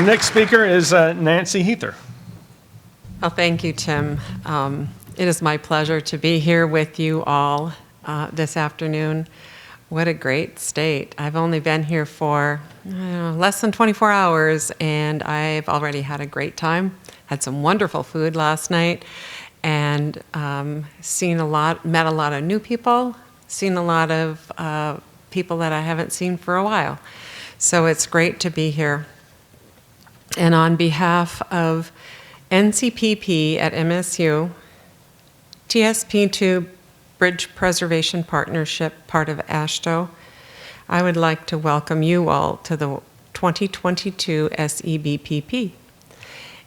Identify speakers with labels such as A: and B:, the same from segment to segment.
A: next speaker is Nancy Heuther.
B: Well, thank you, Tim. It is my pleasure to be here with you all this afternoon. What a great state. I've only been here for less than 24 hours, and I've already had a great time. Had some wonderful food last night, and met a lot of new people, seen a lot of people that I haven't seen for a while. So it's great to be here. And on behalf of NCPP at MSU, TSP2 Bridge Preservation Partnership, part of AASHTO, I would like to welcome you all to the 2022 SEBPP.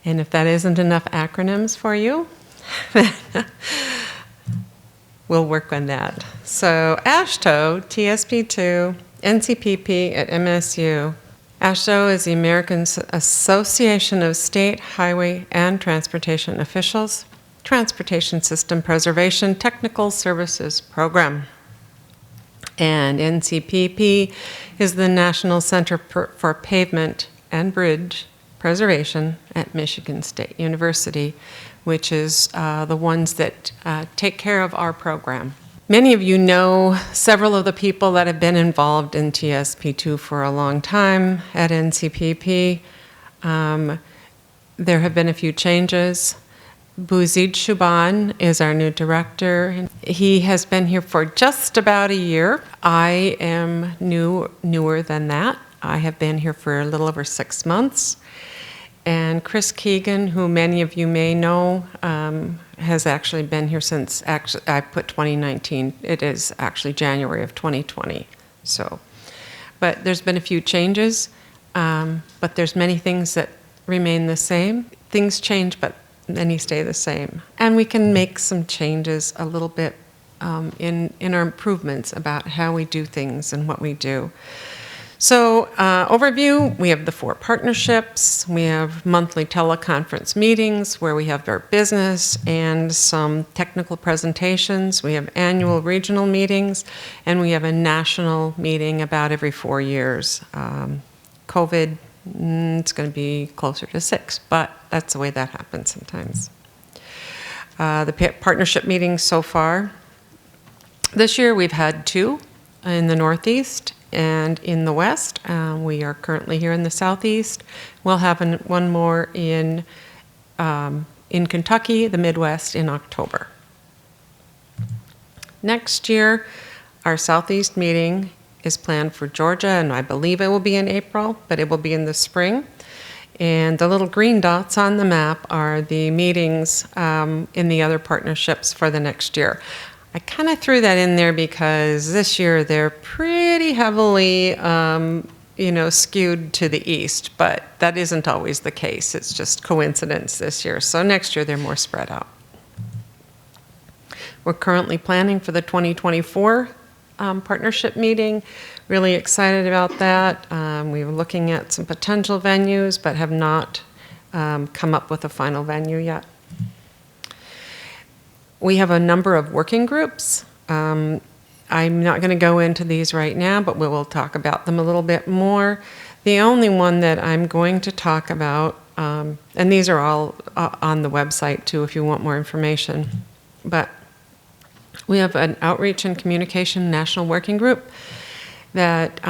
B: And if that isn't enough acronyms for you, we'll work on that. So AASHTO, TSP2, NCPP at MSU. AASHTO is the American Association of State, Highway, and Transportation Officials Transportation System Preservation Technical Services Program. And NCPP is the National Center for Pavement and Bridge Preservation at Michigan State University, which is the ones that take care of our program. Many of you know several of the people that have been involved in TSP2 for a long time at NCPP. There have been a few changes. Bouzid Shuban is our new director. He has been here for just about a year. I am newer than that. I have been here for a little over 6 months. And Chris Keegan, who many of you may know, has actually been here since, I put 2019. It is actually January of 2020. But there's been a few changes, but there's many things that remain the same. Things change, but many stay the same. And we can make some changes a little bit in our improvements about how we do things and what we do. So overview, we have the 4 partnerships. We have monthly teleconference meetings where we have our business and some technical presentations. We have annual regional meetings, and we have a national meeting about every 4 years. COVID, it's going to be closer to 6, but that's the way that happens sometimes. The partnership meetings so far, this year we've had 2 in the Northeast and in the West. We are currently here in the Southeast. We'll have one more in Kentucky, the Midwest, in October. Next year, our Southeast meeting is planned for Georgia, and I believe it will be in April, but it will be in the spring. And the little green dots on the map are the meetings in the other partnerships for the next year. I kind of threw that in there because this year they're pretty heavily, skewed to the east, but that isn't always the case. It's just coincidence this year. So next year they're more spread out. We're currently planning for the 2024 partnership meeting. Really excited about that. We were looking at some potential venues, but have not come up with a final venue yet. We have a number of working groups. I'm not going to go into these right now, but we will talk about them a little bit more. The only one that I'm going to talk about, and these are all on the website too if you want more information, but we have an Outreach and Communication National Working Group that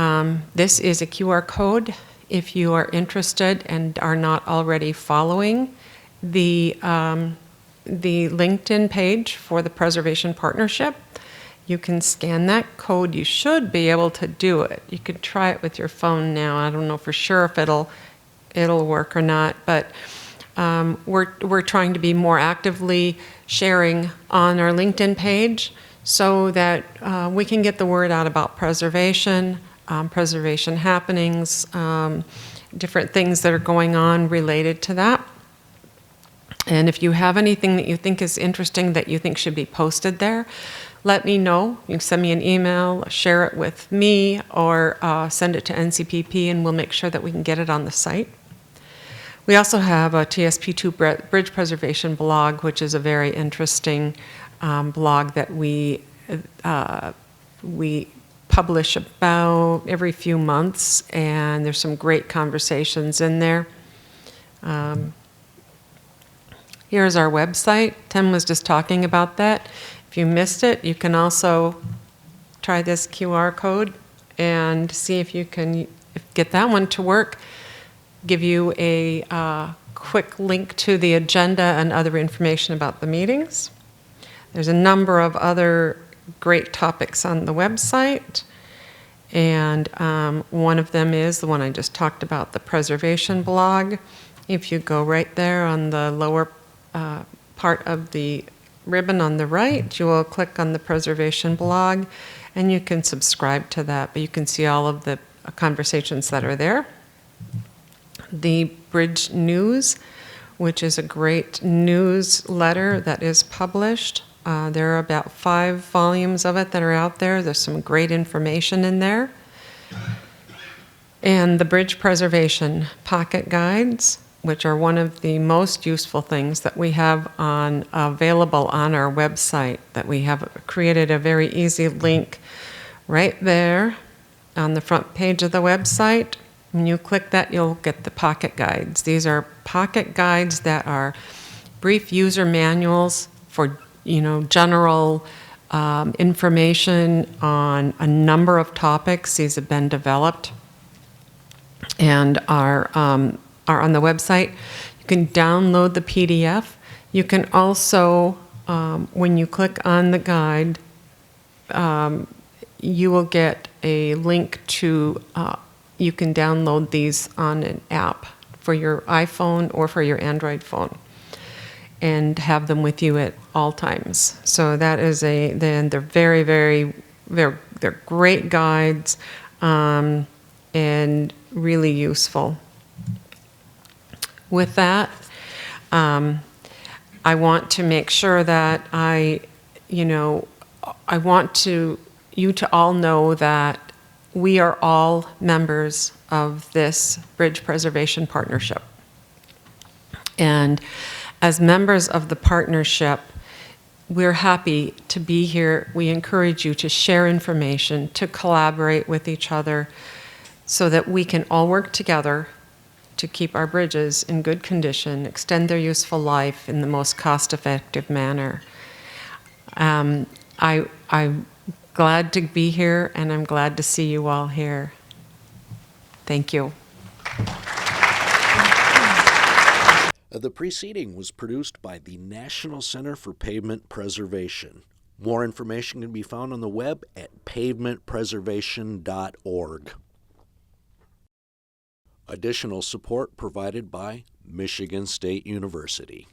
B: this is a QR code if you are interested and are not already following the LinkedIn page for the Preservation Partnership. You can scan that code. You should be able to do it. You could try it with your phone now. I don't know for sure if it'll work or not, but we're trying to be more actively sharing on our LinkedIn page so that we can get the word out about preservation, preservation happenings, different things that are going on related to that. And if you have anything that you think is interesting that you think should be posted there, let me know. You can send me an email, share it with me, or send it to NCPP, and we'll make sure that we can get it on the site. We also have a TSP2 Bridge Preservation blog, which is a very interesting blog that we publish about every few months, and there's some great conversations in there. Here's our website. Tim was just talking about that. If you missed it, you can also try this QR code and see if you can get that one to work. Give you a quick link to the agenda and other information about the meetings. There's a number of other great topics on the website. And one of them is the one I just talked about, the preservation blog. If you go right there on the lower part of the ribbon on the right, you will click on the preservation blog, and you can subscribe to that, but you can see all of the conversations that are there. The Bridge News, which is a great newsletter that is published. There are about 5 volumes of it that are out there. There's some great information in there. And the Bridge Preservation Pocket Guides, which are one of the most useful things that we have available on our website, that we have created a very easy link right there on the front page of the website. When you click that, you'll get the pocket guides. These are pocket guides that are brief user manuals for general information on a number of topics. These have been developed and are on the website. You can download the PDF. You can also, when you click on the guide, you will get a link to, you can download these on an app for your iPhone or for your Android phone and have them with you at all times. So that is they're very, very, they're great guides and really useful. With that, I want to make sure that I want you to all know that we are all members of this Bridge Preservation Partnership. And as members of the partnership, we're happy to be here. We encourage you to share information, to collaborate with each other so that we can all work together to keep our bridges in good condition, extend their useful life in the most cost-effective manner. I'm glad to be here, and I'm glad to see you all here. Thank you.
C: The preceding was produced by the National Center for Pavement Preservation. More information can be found on the web at pavementpreservation.org. Additional support provided by Michigan State University.